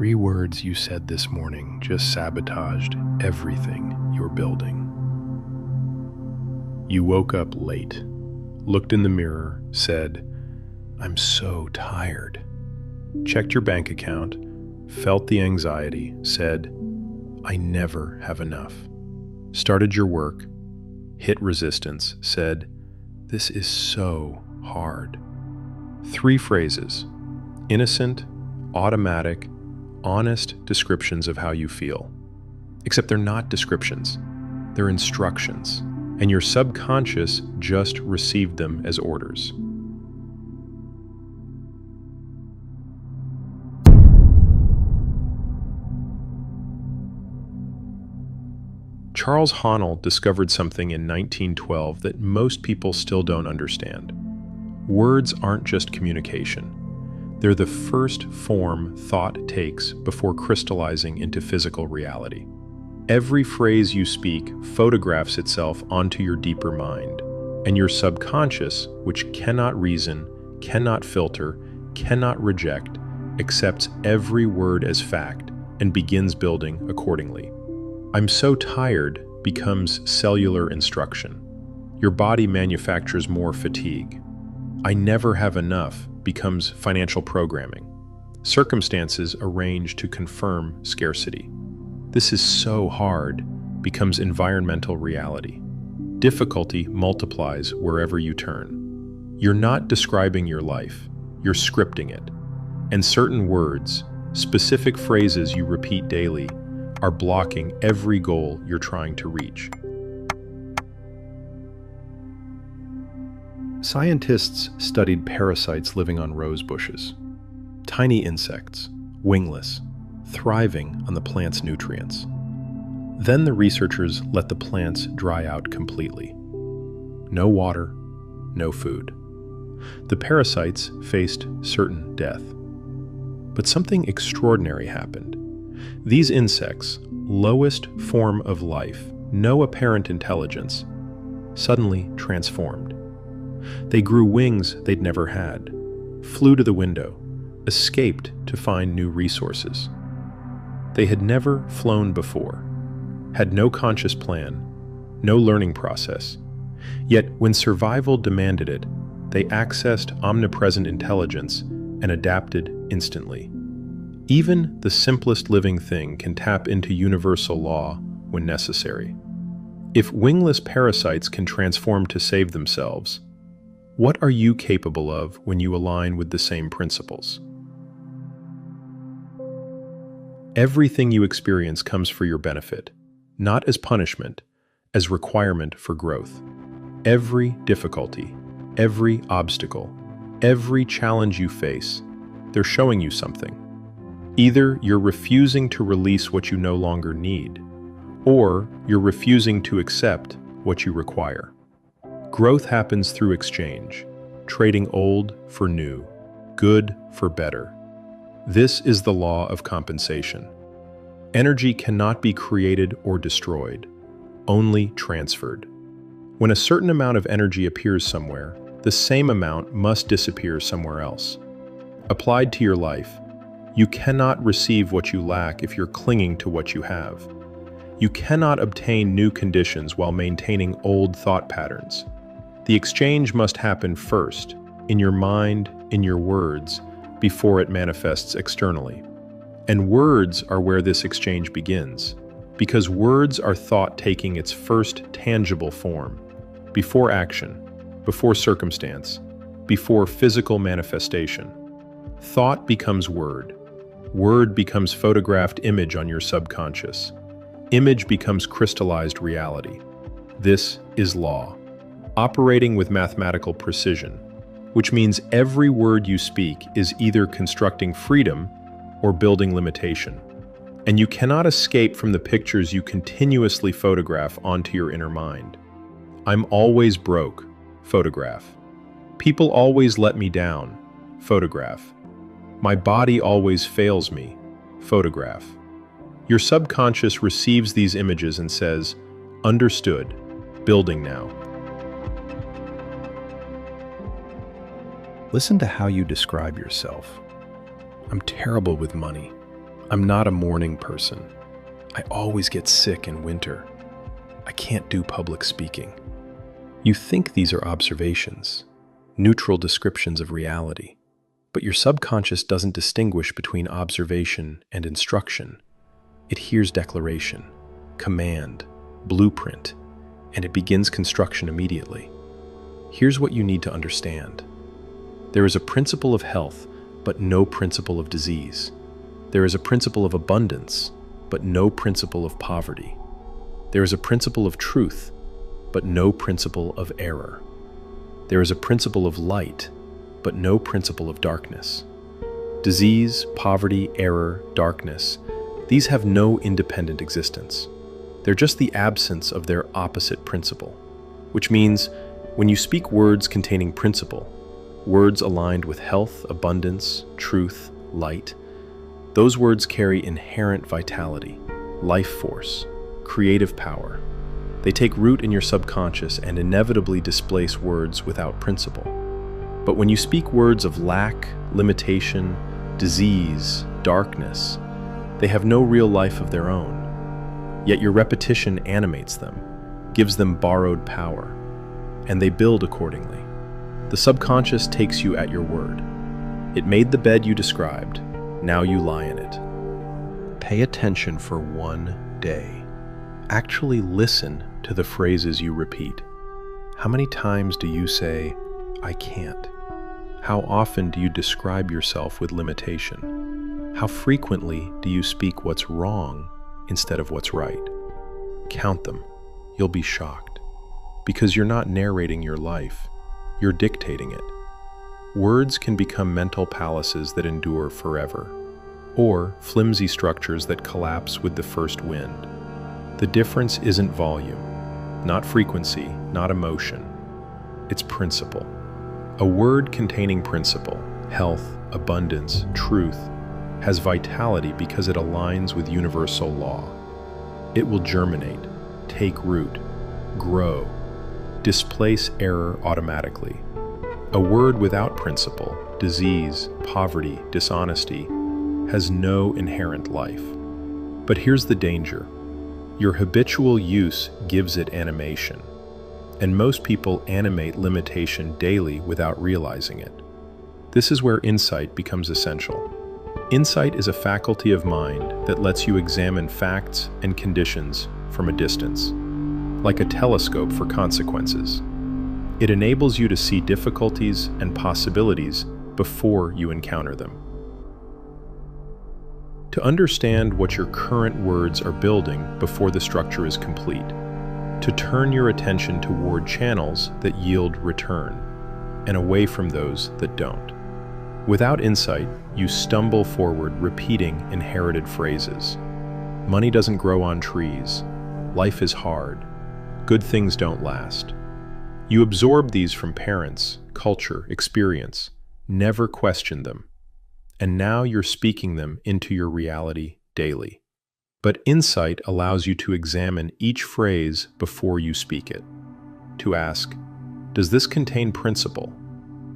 3 words you said this morning just sabotaged everything you're building. You woke up late, looked in the mirror, said, "I'm so tired." Checked your bank account, felt the anxiety, said, "I never have enough." Started your work, hit resistance, said, "This is so hard." 3 phrases, innocent, automatic, honest descriptions of how you feel. Except they're not descriptions, they're instructions, and your subconscious just received them as orders. Charles Haanel discovered something in 1912 that most people still don't understand. Words aren't just communication. They're the first form thought takes before crystallizing into physical reality. Every phrase you speak photographs itself onto your deeper mind, and your subconscious, which cannot reason, cannot filter, cannot reject, accepts every word as fact and begins building accordingly. "I'm so tired" becomes cellular instruction. Your body manufactures more fatigue. "I never have enough" becomes financial programming. Circumstances arrange to confirm scarcity. "This is so hard" becomes environmental reality. Difficulty multiplies wherever you turn. You're not describing your life, you're scripting it. And certain words, specific phrases you repeat daily, are blocking every goal you're trying to reach. Scientists studied parasites living on rose bushes. Tiny insects, wingless, thriving on the plant's nutrients. Then the researchers let the plants dry out completely. No water, no food. The parasites faced certain death. But something extraordinary happened. These insects, lowest form of life, no apparent intelligence, suddenly transformed. They grew wings they'd never had, flew to the window, escaped to find new resources. They had never flown before, had no conscious plan, no learning process. Yet when survival demanded it, they accessed omnipresent intelligence and adapted instantly. Even the simplest living thing can tap into universal law when necessary. If wingless parasites can transform to save themselves, what are you capable of when you align with the same principles? Everything you experience comes for your benefit, not as punishment, as requirement for growth. Every difficulty, every obstacle, every challenge you face, they're showing you something. Either you're refusing to release what you no longer need, or you're refusing to accept what you require. Growth happens through exchange, trading old for new, good for better. This is the law of compensation. Energy cannot be created or destroyed, only transferred. When a certain amount of energy appears somewhere, the same amount must disappear somewhere else. Applied to your life, you cannot receive what you lack if you're clinging to what you have. You cannot obtain new conditions while maintaining old thought patterns. The exchange must happen first, in your mind, in your words, before it manifests externally. And words are where this exchange begins, because words are thought taking its first tangible form, before action, before circumstance, before physical manifestation. Thought becomes word. Word becomes photographed image on your subconscious. Image becomes crystallized reality. This is law, operating with mathematical precision, which means every word you speak is either constructing freedom or building limitation. And you cannot escape from the pictures you continuously photograph onto your inner mind. "I'm always broke," photograph. "People always let me down," photograph. "My body always fails me," photograph. Your subconscious receives these images and says, "Understood, building now." Listen to how you describe yourself. "I'm terrible with money. I'm not a morning person. I always get sick in winter. I can't do public speaking. You think these are observations, neutral descriptions of reality, but your subconscious doesn't distinguish between observation and instruction. It hears declaration, command, blueprint, and it begins construction immediately. Here's what you need to understand. There is a principle of health, but no principle of disease. There is a principle of abundance, but no principle of poverty. There is a principle of truth, but no principle of error. There is a principle of light, but no principle of darkness. Disease, poverty, error, darkness, these have no independent existence. They're just the absence of their opposite principle, which means when you speak words containing principle, words aligned with health, abundance, truth, light, those words carry inherent vitality, life force, creative power. They take root in your subconscious and inevitably displace words without principle. But when you speak words of lack, limitation, disease, darkness, they have no real life of their own. Yet your repetition animates them, gives them borrowed power, and they build accordingly. The subconscious takes you at your word. It made the bed you described. Now you lie in it. Pay attention for one day. Actually listen to the phrases you repeat. How many times do you say, "I can't"? How often do you describe yourself with limitation? How frequently do you speak what's wrong instead of what's right? Count them. You'll be shocked. Because you're not narrating your life, you're dictating it. Words can become mental palaces that endure forever, or flimsy structures that collapse with the first wind. The difference isn't volume, not frequency, not emotion. It's principle. A word containing principle, health, abundance, truth, has vitality because it aligns with universal law. It will germinate, take root, grow, displace error automatically. A word without principle, disease, poverty, dishonesty, has no inherent life. But here's the danger. Your habitual use gives it animation, and most people animate limitation daily without realizing it. This is where insight becomes essential. Insight is a faculty of mind that lets you examine facts and conditions from a distance, like a telescope for consequences. It enables you to see difficulties and possibilities before you encounter them. To understand what your current words are building before the structure is complete. To turn your attention toward channels that yield return, and away from those that don't. Without insight, you stumble forward repeating inherited phrases. Money doesn't grow on trees. Life is hard. Good things don't last. You absorb these from parents, culture, experience, never question them. And now you're speaking them into your reality daily. But insight allows you to examine each phrase before you speak it. To ask, does this contain principle?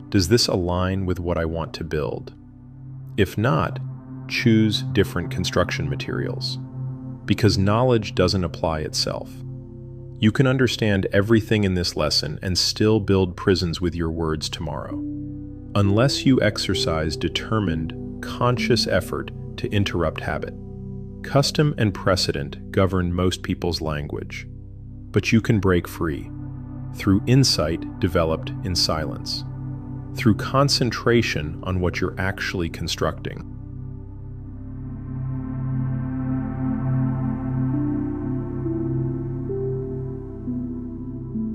Does this align with what I want to build? If not, choose different construction materials. Because knowledge doesn't apply itself. You can understand everything in this lesson and still build prisons with your words tomorrow. Unless you exercise determined, conscious effort to interrupt habit. Custom and precedent govern most people's language, but you can break free through insight developed in silence, through concentration on what you're actually constructing.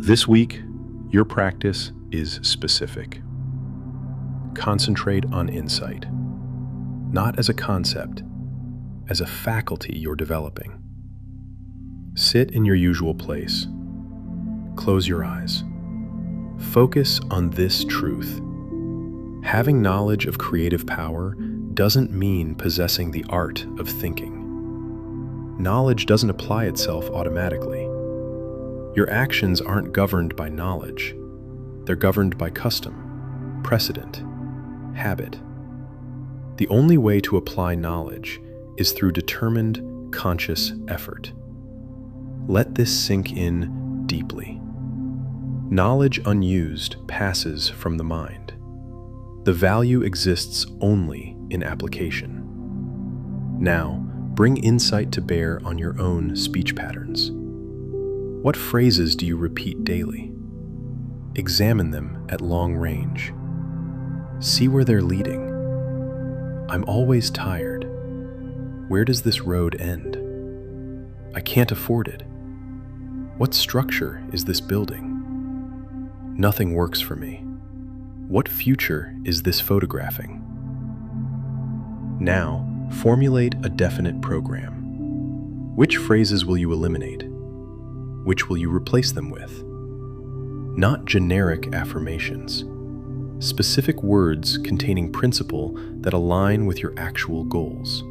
This week, your practice is specific. Concentrate on insight, not as a concept, as a faculty you're developing. Sit in your usual place. Close your eyes. Focus on this truth. Having knowledge of creative power doesn't mean possessing the art of thinking. Knowledge doesn't apply itself automatically. Your actions aren't governed by knowledge. They're governed by custom, precedent, habit. The only way to apply knowledge is through determined, conscious effort. Let this sink in deeply. Knowledge unused passes from the mind. The value exists only in application. Now, bring insight to bear on your own speech patterns. What phrases do you repeat daily? Examine them at long range. See where they're leading. I'm always tired. Where does this road end? I can't afford it. What structure is this building? Nothing works for me. What future is this photographing? Now, formulate a definite program. Which phrases will you eliminate? Which will you replace them with? Not generic affirmations. Specific words containing principle that align with your actual goals.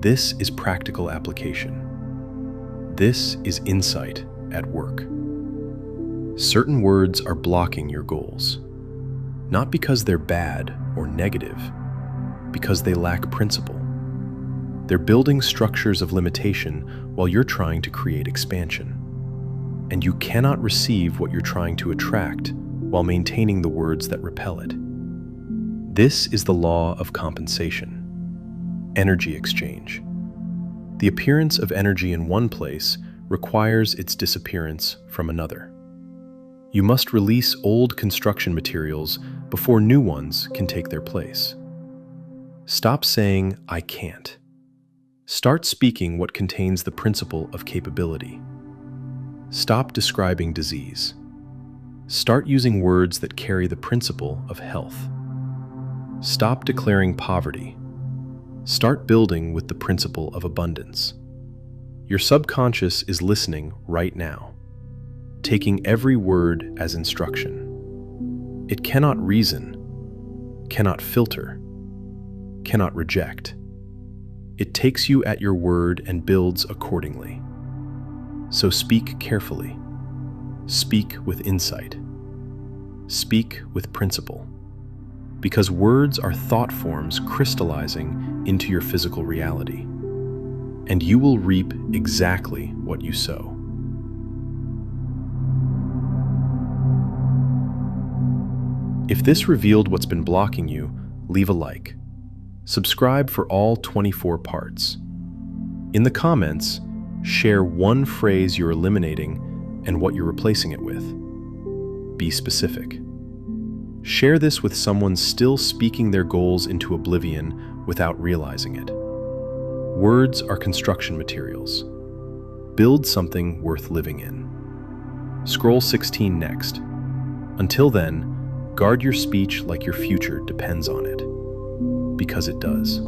This is practical application. This is insight at work. Certain words are blocking your goals, not because they're bad or negative, because they lack principle. They're building structures of limitation while you're trying to create expansion. And you cannot receive what you're trying to attract while maintaining the words that repel it. This is the law of compensation. Energy exchange. The appearance of energy in one place requires its disappearance from another. You must release old construction materials before new ones can take their place. Stop saying, "I can't." Start speaking what contains the principle of capability. Stop describing disease. Start using words that carry the principle of health. Stop declaring poverty. Start building with the principle of abundance. Your subconscious is listening right now, taking every word as instruction. It cannot reason, cannot filter, cannot reject. It takes you at your word and builds accordingly. So speak carefully. Speak with insight. Speak with principle. Because words are thought forms crystallizing into your physical reality. And you will reap exactly what you sow. If this revealed what's been blocking you, leave a like. Subscribe for all 24 parts. In the comments, share one phrase you're eliminating and what you're replacing it with. Be specific. Share this with someone still speaking their goals into oblivion without realizing it. Words are construction materials. Build something worth living in. Scroll 16 next. Until then, guard your speech like your future depends on it. Because it does.